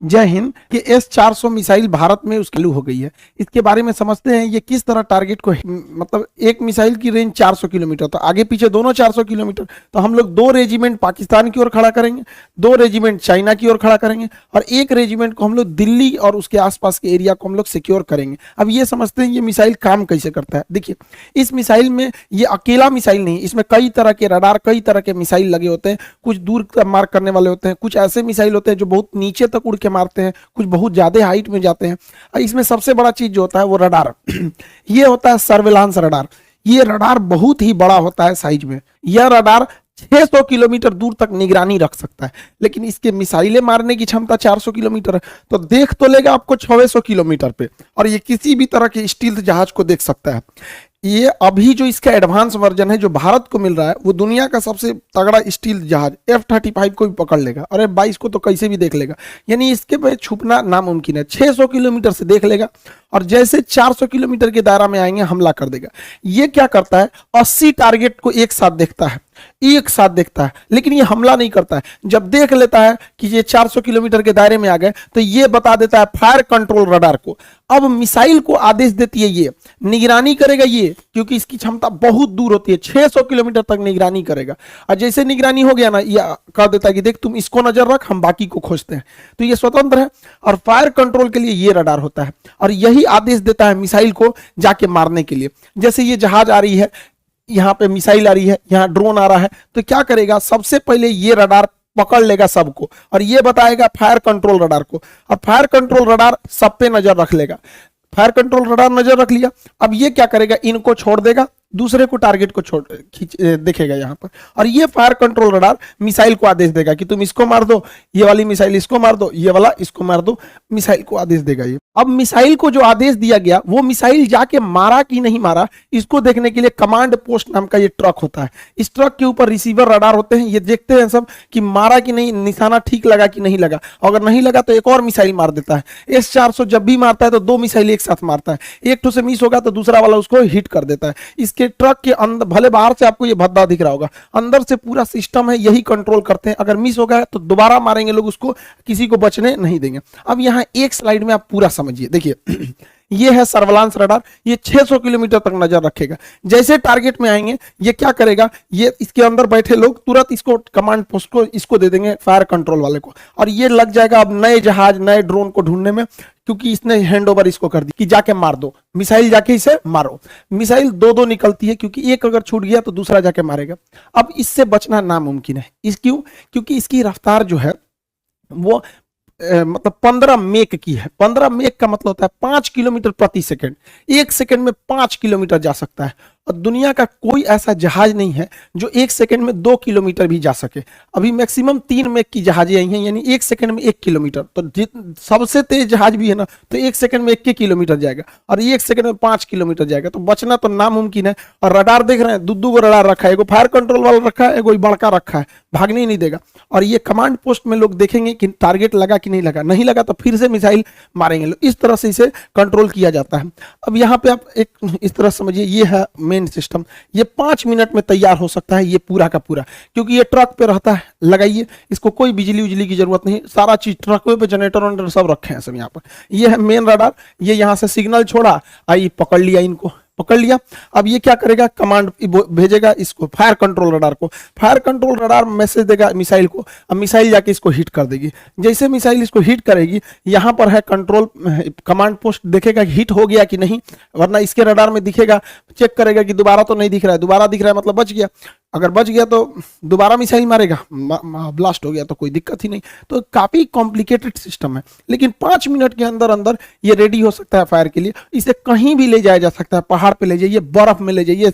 जय हिंद। कि S-400 missile Bharat में उसकी चालू हो गई है, इसके बारे में समझते हैं ये किस तरह टारगेट को, मतलब एक मिसाइल की रेंज 400 किलोमीटर, तो आगे पीछे दोनों 400 किलोमीटर, तो हम लोग 2 रेजिमेंट पाकिस्तान की ओर खड़ा करेंगे, 2 रेजिमेंट चाइना की ओर खड़ा करेंगे और 1 रेजिमेंट को हम लोग दिल्ली और उसके आसपास के एरिया को हम लोग सिक्योर करेंगे। अब ये समझते हैं ये मिसाइल काम कैसे करता है। देखिए, इस मिसाइल में ये अकेला मिसाइल नहीं, इसमें कई तरह के रडार, कई तरह के मिसाइल लगे होते हैं। कुछ दूर मार करने वाले होते हैं, कुछ ऐसे मिसाइल होते हैं जो बहुत नीचे तक उड़ के मारते हैं, कुछ बहुत ज्यादा हाइट में जाते हैं। और इसमें सबसे बड़ा चीज जो होता है वो रडार ये होता है सर्विलांस रडार। ये रडार बहुत ही बड़ा होता है साइज में। यह रडार 600 किलोमीटर दूर तक निगरानी रख सकता है, लेकिन इसके मिसाइलें मारने की क्षमता 400 किलोमीटर है, तो देख तो लेगा आपको 600 किलोमीटर पे, और ये किसी भी तरह के स्टील्थ जहाज को देख सकता है। ये अभी जो इसका एडवांस वर्जन है जो भारत को मिल रहा है वो दुनिया का सबसे तगड़ा स्टील जहाज F-35 को भी पकड़ लेगा, और F-22 को तो कैसे भी देख लेगा, यानी इसके पे छुपना नामुमकिन है। 600 किलोमीटर से देख लेगा और जैसे 400 किलोमीटर के दायरा में आएंगे हमला कर देगा। ये क्या करता है, 80 टारगेट को एक साथ देखता है, एक साथ देखता है, लेकिन ये हमला नहीं करता है। जब देख लेता है कि ये 400 किलोमीटर के दायरे में आ गए तो ये बता देता है फायर कंट्रोल रडार को। अब मिसाइल को आदेश देती है, ये निगरानी करेगा ये, क्योंकि इसकी क्षमता बहुत दूर होती है, 600 किलोमीटर तक निगरानी करेगा। और जैसे निगरानी हो गया ना, ये कह देता है कि देख तुम इसको नजर रख, हम बाकी को खोजते हैं। तो ये स्वतंत्र है, और फायर कंट्रोल के लिए ये रडार होता है, और यही आदेश देता है मिसाइल को जाके मारने के लिए। जैसे ये जहाज आ रही है, यहाँ पे मिसाइल आ रही है, यहाँ ड्रोन आ रहा है, तो क्या करेगा, सबसे पहले ये रडार पकड़ लेगा सबको और ये बताएगा फायर कंट्रोल रडार को, और फायर कंट्रोल रडार सब पे नजर रख लेगा। फायर कंट्रोल रडार नजर रख लिया, अब ये क्या करेगा, इनको छोड़ देगा, दूसरे को टारगेट को छोड़ देखेगा यहाँ पर, और ये फायर कंट्रोल रडार मिसाइल को आदेश देगा कि तुम इसको मार दो, ये वाली मिसाइल इसको मार दो, ये वाला इसको मार दो, मिसाइल को आदेश देगा ये। अब मिसाइल को जो आदेश दिया गया वो मिसाइल जाके मारा कि नहीं मारा, इसको देखने के लिए कमांड पोस्ट नाम का ये ट्रक होता है। इस ट्रक के ऊपर रिसीवर रडार होते हैं, ये देखते हैं सब कि मारा कि नहीं, निशाना ठीक लगा कि नहीं लगा। अगर नहीं लगा तो एक और मिसाइल मार देता है। S-400 जब भी मारता है तो 2 मिसाइल एक साथ मारता है, एक ठो से मिस होगा तो दूसरा वाला उसको हिट कर देता है। इसके ट्रक के अंदर, भले बाहर से आपको ये भद्दा दिख रहा होगा, अंदर से पूरा सिस्टम है, यही कंट्रोल करते हैं। अगर मिस होगा तो दोबारा मारेंगे लोग उसको, किसी को बचने नहीं देंगे। अब यहाँ एक स्लाइड में आप पूरा समझिए, देखिए ये है सर्विलांस रडार, ये 600 किलोमीटर तक नजर रखेगा। जैसे टारगेट में आएंगे ये क्या करेगा, ये इसके अंदर बैठे लोग तुरंत इसको कमांड पोस्ट को इसको दे देंगे, फायर कंट्रोल वाले को, और ये लग जाएगा अब नए जहाज, नए ड्रोन को ढूंढने में, क्योंकि इसने हैंड ओवर इसको कर दी कि जाके मार दो, मिसाइल जाके इसे मारो। मिसाइल 2-2 निकलती है, क्योंकि एक अगर छूट गया तो दूसरा जाके मारेगा। अब इससे बचना नामुमकिन है। इस क्यों, क्योंकि इसकी रफ्तार जो है वो मतलब 15 मेक की है। 15 मेक का मतलब होता है 5 किलोमीटर प्रति सेकंड, 1 सेकंड में 5 किलोमीटर जा सकता है। और दुनिया का कोई ऐसा जहाज नहीं है जो 1 सेकंड में 2 किलोमीटर भी जा सके। अभी मैक्सिमम 3 मेक की जहाजें आई हैं, यानी 1 सेकंड में 1 किलोमीटर। तो सबसे तेज जहाज भी है ना, तो 1 सेकंड में 1 किलोमीटर जाएगा, और 1 सेकंड में 5 किलोमीटर जाएगा। तो बचना तो नामुमकिन है। और रडार देख रहे हैं, 2-2 रडार रखा है, एगो फायर कंट्रोल वाला रखा है, एगो बड़का रखा है, भागने ही नहीं देगा। और ये कमांड पोस्ट में लोग देखेंगे कि टारगेट लगा कि नहीं लगा, नहीं लगा तो फिर से मिसाइल मारेंगे लोग। इस तरह से इसे कंट्रोल किया जाता है। अब यहाँ पे आप एक इस तरह समझिए, ये है मेन सिस्टम। ये 5 मिनट में तैयार हो सकता है ये पूरा का पूरा, क्योंकि ये ट्रक पे रहता है। लगाइए, इसको कोई बिजली उजली की जरूरत नहीं, सारा चीज ट्रक पे, जनरेटर वनरेटर सब रखे हैं सब यहाँ पर। ये है मेन रडार, ये यहाँ से सिग्नल छोड़ा, आई पकड़ लिया, इनको पकड़ लिया। अब ये क्या करेगा, कमांड भेजेगा इसको, फायर कंट्रोल रडार को। फायर कंट्रोल रडार मैसेज देगा मिसाइल को, अब मिसाइल जाके इसको हिट कर देगी। जैसे मिसाइल इसको हिट करेगी, यहाँ पर है कंट्रोल कमांड पोस्ट, देखेगा हिट हो गया कि नहीं, वरना इसके रडार में दिखेगा, चेक करेगा कि दोबारा तो नहीं दिख रहा है, दोबारा दिख रहा है मतलब बच गया। अगर बच गया तो दोबारा मिसाइल मारेगा, ब्लास्ट हो गया तो कोई दिक्कत ही नहीं। तो काफी कॉम्प्लिकेटेड सिस्टम है, लेकिन 5 मिनट के अंदर अंदर ये रेडी हो सकता है फायर के लिए। इसे कहीं भी ले जाया जा सकता है, पहाड़ पे ले जाइए, बर्फ में ले जाइए,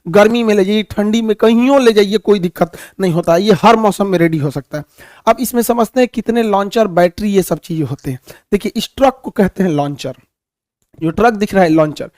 गर्मी में ले जाइए, ठंडी में, कहीं ले जाइए, कोई दिक्कत नहीं होता है। ये हर मौसम में रेडी हो सकता है। अब इसमें समझते हैं कितने लॉन्चर, बैटरी, ये सब चीजें होते हैं। देखिए, इस ट्रक को कहते हैं लॉन्चर। जो ट्रक दिख रहा है लॉन्चर,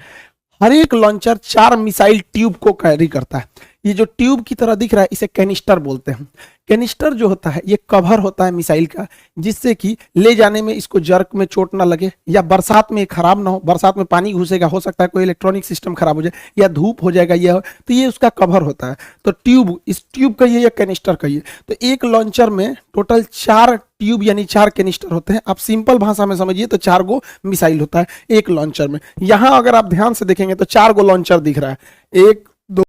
हर एक लॉन्चर 4 मिसाइल ट्यूब को कैरी करता है। ये जो ट्यूब की तरह दिख रहा है इसे कैनिस्टर बोलते हैं। कैनिस्टर जो होता है ये कवर होता है मिसाइल का, जिससे कि ले जाने में इसको जर्क में चोट ना लगे, या बरसात में खराब ना हो, बरसात में पानी घुसेगा, हो सकता है कोई इलेक्ट्रॉनिक सिस्टम खराब हो जाए या धूप हो जाएगा, ये तो ये उसका कवर होता है। तो ट्यूब, इस ट्यूब कहिए या कैनिस्टर कहिए, तो एक लॉन्चर में टोटल 4 ट्यूब यानी 4 कैनिस्टर होते हैं। आप सिंपल भाषा में समझिए तो 4 गो मिसाइल होता है एक लॉन्चर में। यहां अगर आप ध्यान से देखेंगे तो 4 गो लॉन्चर दिख रहा है, एक